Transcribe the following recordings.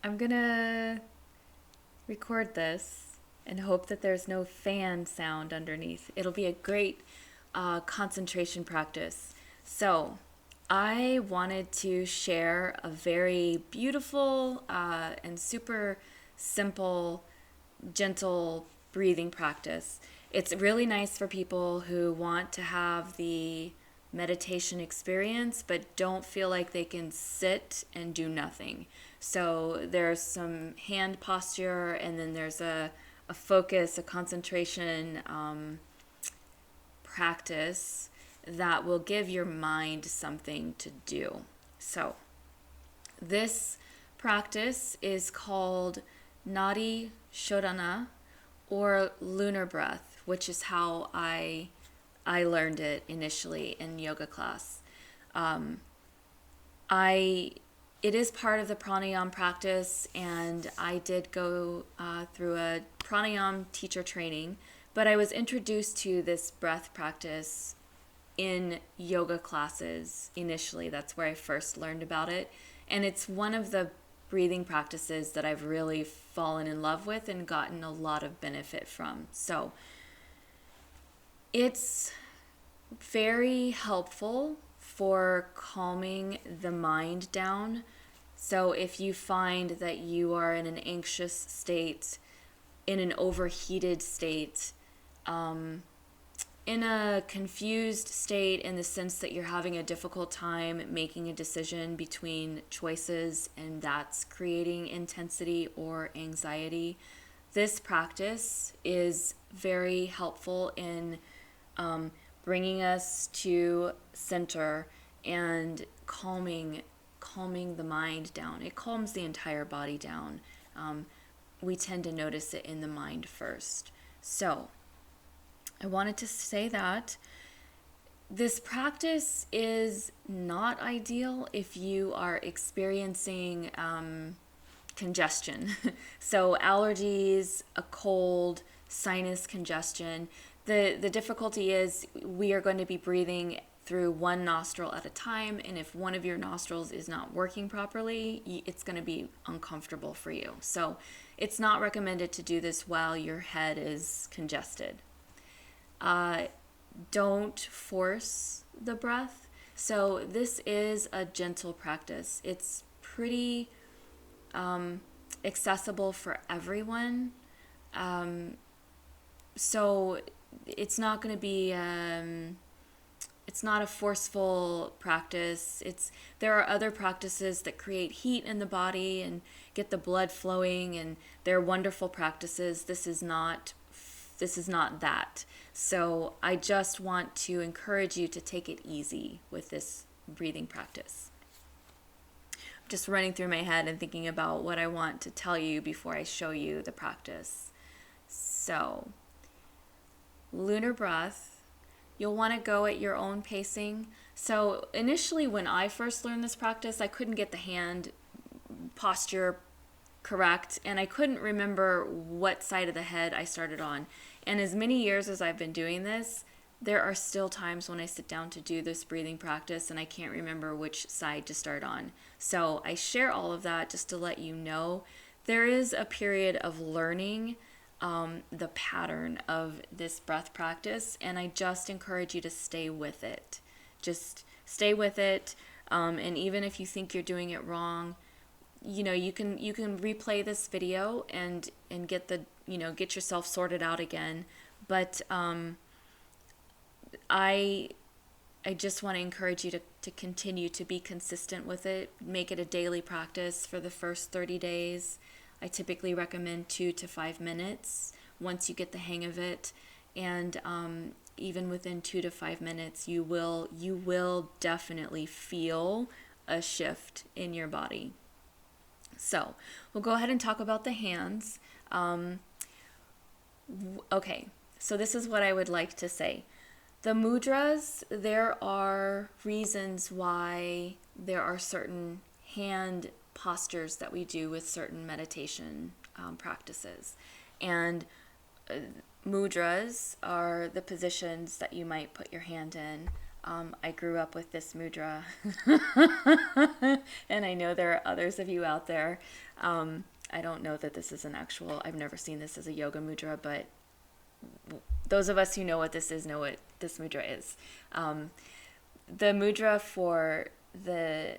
I'm gonna record this and hope that there's no fan sound underneath. It'll be a great concentration practice. So, I wanted to share a very beautiful and super simple, gentle breathing practice. It's really nice for people who want to have the meditation experience but don't feel like they can sit and do nothing. So there's some hand posture, and then there's a focus, a concentration practice that will give your mind something to do. So this practice is called Nadi Shodhana or Lunar Breath, which is how I learned it initially in yoga class. I It is part of the pranayama practice, and I did go through a pranayama teacher training, but I was introduced to this breath practice in yoga classes initially. That's where I first learned about it. And it's one of the breathing practices that I've really fallen in love with and gotten a lot of benefit from. So it's very helpful for calming the mind down. So if you find that you are in an anxious state, in an overheated state, in a confused state in the sense that you're having a difficult time making a decision between choices and that's creating intensity or anxiety, this practice is very helpful in bringing us to center and calming the mind down. It calms the entire body down. We tend to notice it in the mind first. So I wanted to say that this practice is not ideal if you are experiencing congestion. So allergies, a cold, sinus congestion. The difficulty is we are going to be breathing through one nostril at a time, and if one of your nostrils is not working properly, it's going to be uncomfortable for you. So it's not recommended to do this while your head is congested. Don't force the breath. So this is a gentle practice. It's pretty accessible for everyone. So it's not going to be it's not a forceful practice. There are other practices that create heat in the body and get the blood flowing, and they're wonderful practices. This is not that. So I just want to encourage you to take it easy with this breathing practice. I'm just running through my head and thinking about what I want to tell you before I show you the practice. So, lunar breath, you'll want to go at your own pacing. So initially when I first learned this practice, I couldn't get the hand posture correct, and I couldn't remember what side of the head I started on. And as many years as I've been doing this, there are still times when I sit down to do this breathing practice and I can't remember which side to start on. So I share all of that just to let you know there is a period of learning the pattern of this breath practice, and I just encourage you to stay with it. Just stay with it, and even if you think you're doing it wrong, you can replay this video and get get yourself sorted out again. But I just want to encourage you to continue to be consistent with it. Make it a daily practice for the first 30 days. I typically recommend 2 to 5 minutes once you get the hang of it. And even within 2 to 5 minutes, you will definitely feel a shift in your body. So we'll go ahead and talk about the hands. Okay, so this is what I would like to say. The mudras, there are reasons why there are certain hand postures that we do with certain meditation practices. And mudras are the positions that you might put your hand in. I grew up with this mudra, and I know there are others of you out there. I don't know that this is an actual, I've never seen this as a yoga mudra, but those of us who know what this is know what this mudra is. The mudra for the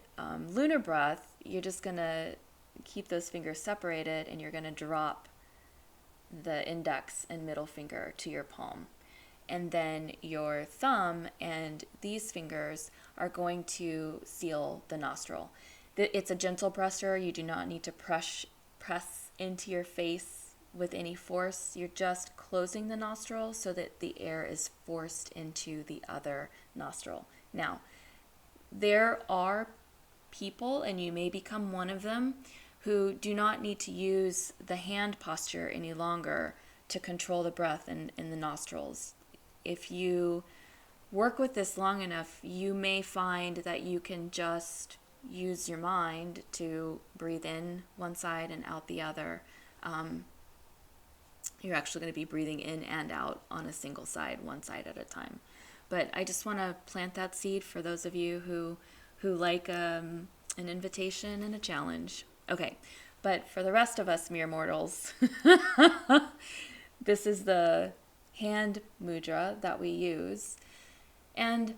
lunar breath, you're just going to keep those fingers separated and you're going to drop the index and middle finger to your palm. And then your thumb and these fingers are going to seal the nostril. It's a gentle pressure. You do not need to press into your face with any force. You're just closing the nostril so that the air is forced into the other nostril. Now, there are people, and you may become one of them, who do not need to use the hand posture any longer to control the breath in the nostrils. If you work with this long enough, you may find that you can just use your mind to breathe in one side and out the other. You're actually going to be breathing in and out on a single side, one side at a time. But I just want to plant that seed for those of you who like an invitation and a challenge. Okay, but for the rest of us mere mortals, this is the hand mudra that we use. And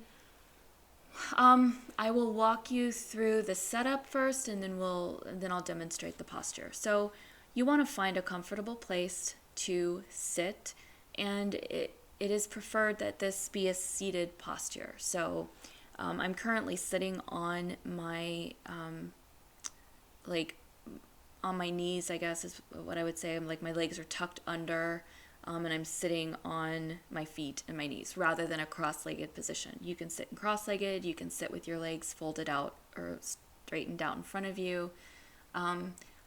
I will walk you through the setup first, and then I'll demonstrate the posture. So you want to find a comfortable place to sit, and it is preferred that this be a seated posture. So I'm currently sitting on my on my knees, I guess is what I would say. I'm like, my legs are tucked under, and I'm sitting on my feet and my knees rather than a cross-legged position. You can sit in cross-legged, you can sit with your legs folded out or straightened out in front of you.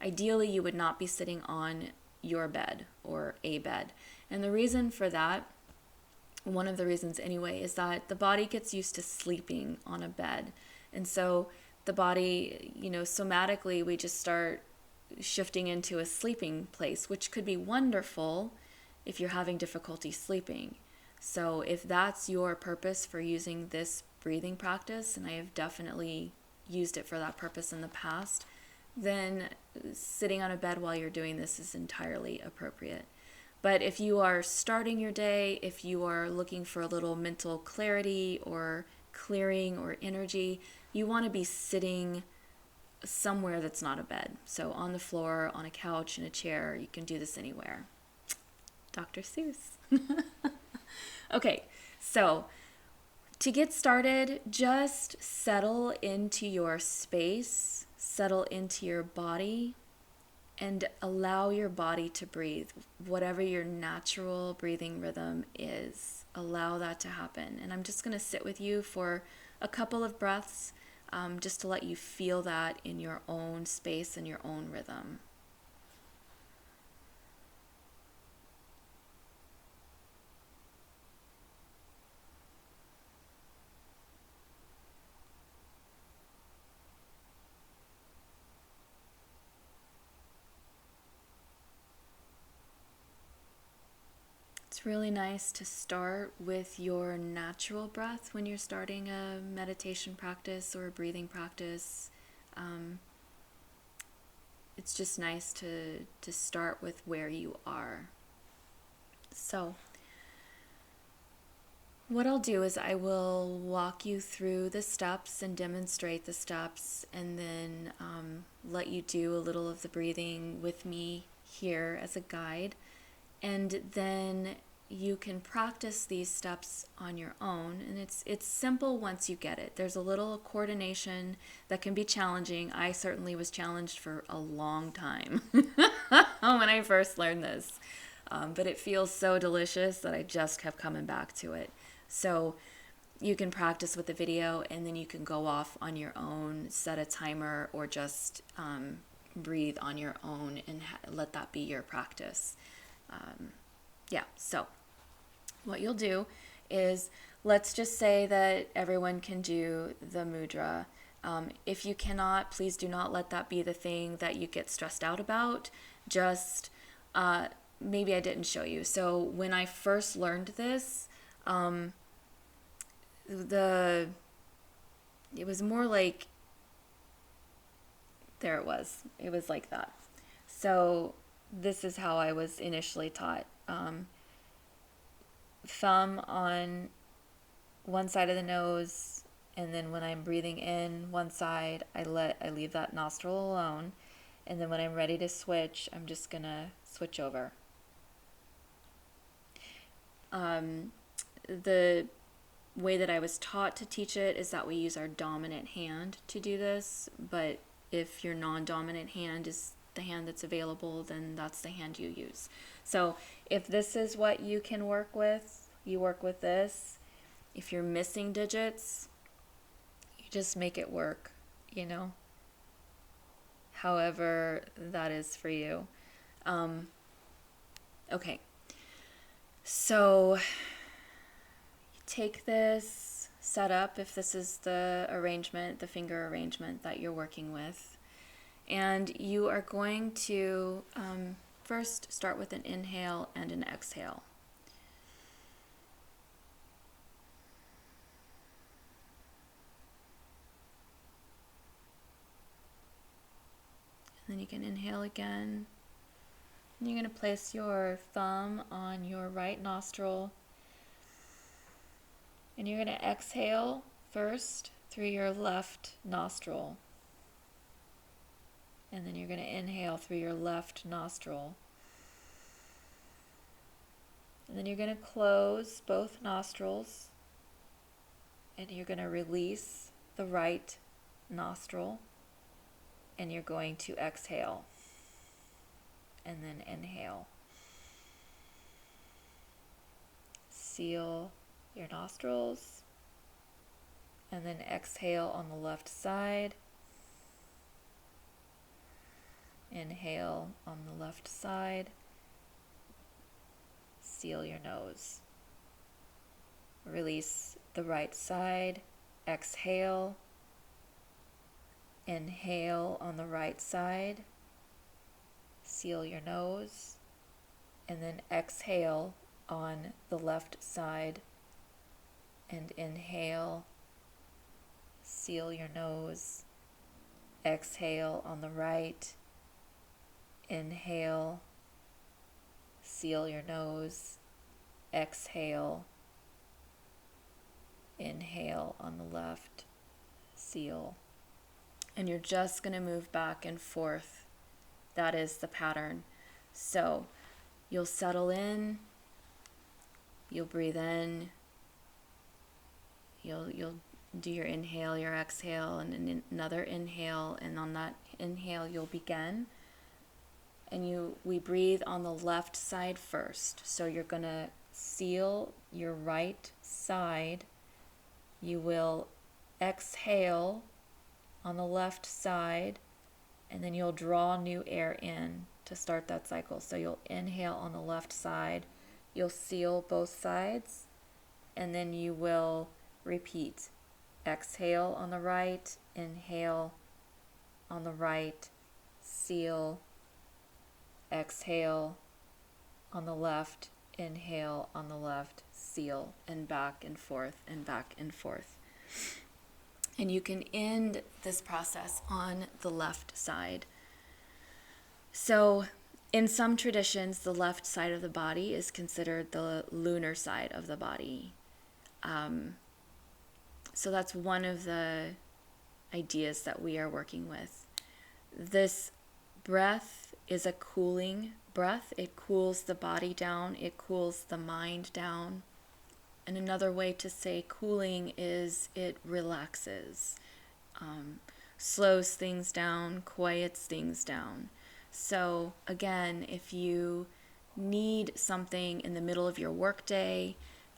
Ideally, you would not be sitting on your bed or a bed. And the reason for that, one of the reasons anyway, is that the body gets used to sleeping on a bed. And so the body, somatically, we just start shifting into a sleeping place, which could be wonderful if you're having difficulty sleeping. So if that's your purpose for using this breathing practice, and I have definitely used it for that purpose in the past, then sitting on a bed while you're doing this is entirely appropriate. But if you are starting your day, if you are looking for a little mental clarity or clearing or energy, you want to be sitting somewhere that's not a bed. So on the floor, on a couch, in a chair, you can do this anywhere. Dr. Seuss. Okay, so to get started, just settle into your space, settle into your body, and allow your body to breathe. Whatever your natural breathing rhythm is, allow that to happen. And I'm just going to sit with you for a couple of breaths, just to let you feel that in your own space and your own rhythm. It's really nice to start with your natural breath when you're starting a meditation practice or a breathing practice. It's just nice to start with where you are. So what I'll do is I will walk you through the steps and demonstrate the steps, and then let you do a little of the breathing with me here as a guide. And then you can practice these steps on your own, and it's simple once you get it. There's a little coordination that can be challenging. I certainly was challenged for a long time when I first learned this, but it feels so delicious that I just kept coming back to it. So you can practice with the video, and then you can go off on your own, set a timer, or just breathe on your own and let that be your practice. So what you'll do is, let's just say that everyone can do the mudra. If you cannot, please do not let that be the thing that you get stressed out about. Just maybe I didn't show you. So when I first learned this, it was more like, there it was. It was like that. So this is how I was initially taught. Thumb on one side of the nose, and then when I'm breathing in one side, I leave that nostril alone, and then when I'm ready to switch, I'm just gonna switch over. The way that I was taught to teach it is that we use our dominant hand to do this, but if your non-dominant hand is the hand that's available, then that's the hand you use. So if this is what you can work with, you work with this. If you're missing digits, you just make it work, however that is for you. Okay, so take this setup, if this is the arrangement, the finger arrangement that you're working with, and you are going to first start with an inhale and an exhale. And then you can inhale again. And you're going to place your thumb on your right nostril. And you're going to exhale first through your left nostril. And then you're going to inhale through your left nostril. And then you're going to close both nostrils. And you're going to release the right nostril. And you're going to exhale. And then inhale. Seal your nostrils. And then exhale on the left side. Inhale on the left side. Seal your nose. Release the right side. Exhale. Inhale on the right side. Seal your nose. And then exhale on the left side. And inhale. Seal your nose. Exhale on the right. Inhale. Seal your nose. Exhale. Inhale on the left. Seal. And you're just going to move back and forth. That is the pattern. So you'll settle in. You'll breathe in. You'll do your inhale, your exhale, and another inhale. And on that inhale, you'll begin. And we breathe on the left side first. So you're going to seal your right side. You will exhale on the left side, and then you'll draw new air in to start that cycle. So you'll inhale on the left side, you'll seal both sides, and then you will repeat. Exhale on the right, inhale on the right, seal, exhale on the left, inhale on the left, seal, and back and forth and back and forth. And you can end this process on the left side. So in some traditions, the left side of the body is considered the lunar side of the body. So that's one of the ideas that we are working with. This breath is a cooling breath. It cools the body down. It cools the mind down. And another way to say cooling is it relaxes, slows things down, quiets things down. So again, if you need something in the middle of your workday,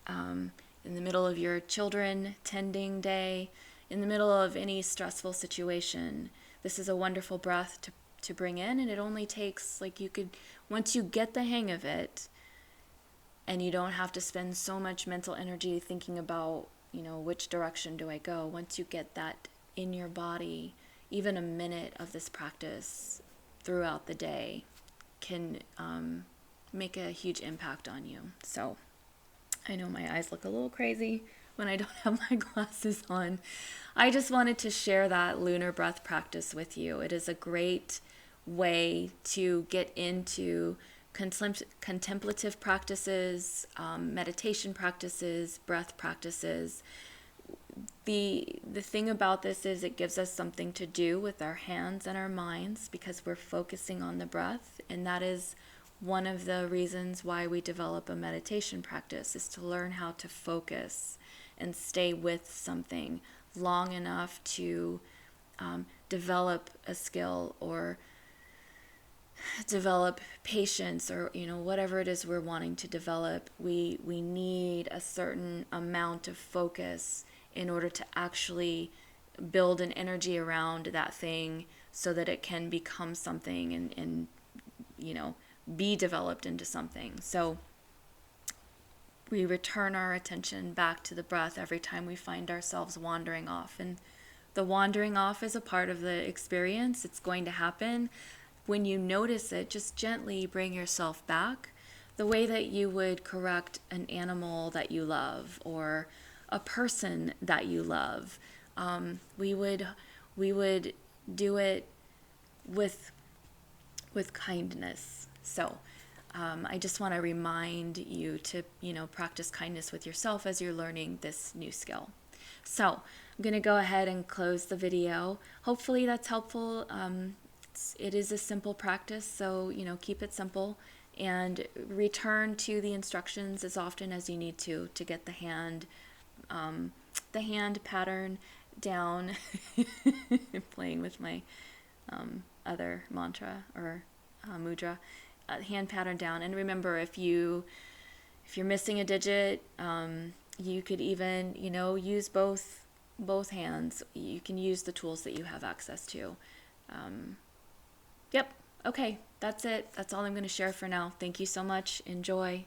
in the middle of your children tending day, in the middle of any stressful situation, this is a wonderful breath to bring in. And it only takes, once you get the hang of it, and you don't have to spend so much mental energy thinking about, which direction do I go. Once you get that in your body, even a minute of this practice throughout the day can make a huge impact on you. So I know my eyes look a little crazy, when I don't have my glasses on. I just wanted to share that lunar breath practice with you. It is a great way to get into contemplative practices, meditation practices, breath practices. The thing about this is it gives us something to do with our hands and our minds because we're focusing on the breath, and that is one of the reasons why we develop a meditation practice, is to learn how to focus and stay with something long enough to develop a skill or develop patience, or whatever it is we're wanting to develop. We need a certain amount of focus in order to actually build an energy around that thing so that it can become something and be developed into something. So we return our attention back to the breath every time we find ourselves wandering off. And the wandering off is a part of the experience. It's going to happen. When you notice it, just gently bring yourself back, the way that you would correct an animal that you love or a person that you love. We would do it with kindness. So I just want to remind you to practice kindness with yourself as you're learning this new skill. So I'm going to go ahead and close the video. Hopefully that's helpful. It is a simple practice, so keep it simple and return to the instructions as often as you need to get the hand pattern down. Playing with my other mantra or mudra, hand pattern down. And remember, if you're missing a digit, you could even use both hands. You can use the tools that you have access to. Yep. Okay. That's it. That's all I'm going to share for now. Thank you so much. Enjoy.